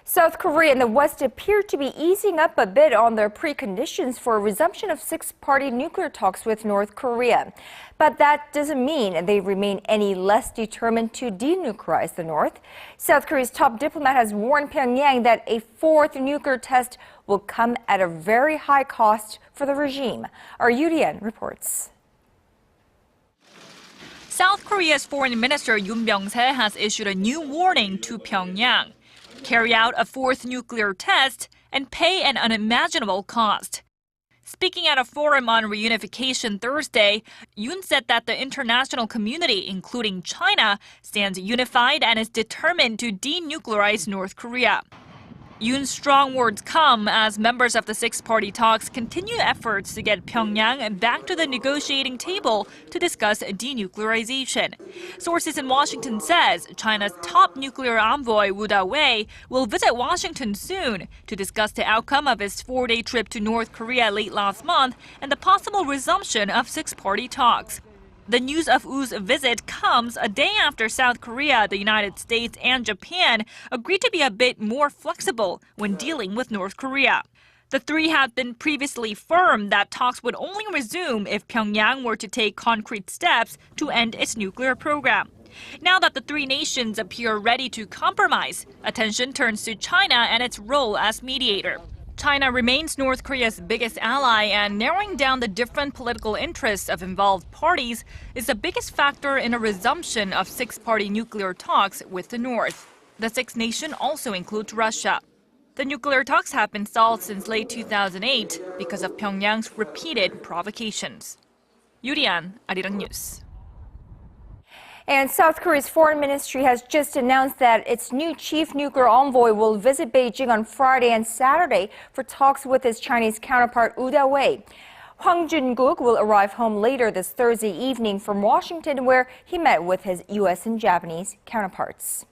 South Korea and the West appear to be easing up a bit on their preconditions for a resumption of six-party nuclear talks with North Korea. But that doesn't mean they remain any less determined to denuclearize the North. South Korea's top diplomat has warned Pyongyang that a fourth nuclear test will come at a very high cost for the regime. Our Yoo Li-an reports. South Korea's Foreign Minister Byung-se has issued a new warning to Pyongyang. Carry out a fourth nuclear test and pay an unimaginable cost. Speaking at a forum on reunification Thursday, Yoon said that the international community, including China, stands unified and is determined to denuclearize North Korea. Yoon's strong words come as members of the six-party talks continue efforts to get Pyongyang back to the negotiating table to discuss denuclearization. Sources in Washington says China's top nuclear envoy Woo Li-an will visit Washington soon to discuss the outcome of his four-day trip to North Korea late last month and the possible resumption of six-party talks. The news of Woo's visit comes a day after South Korea, the United States, and Japan agreed to be a bit more flexible when dealing with North Korea. The three had been previously firm that talks would only resume if Pyongyang were to take concrete steps to end its nuclear program. Now that the three nations appear ready to compromise, attention turns to China and its role as mediator. China remains North Korea's biggest ally, and narrowing down the different political interests of involved parties is the biggest factor in a resumption of six-party nuclear talks with the North. The sixth nation also includes Russia. The nuclear talks have been stalled since late 2008 because of Pyongyang's repeated provocations. Yoo Li-an, Arirang News. And South Korea's foreign ministry has just announced that its new chief nuclear envoy will visit Beijing on Friday and Saturday for talks with his Chinese counterpart Woo Li-an. Hwang Jun-guk will arrive home later this Thursday evening from Washington, where he met with his U.S. and Japanese counterparts.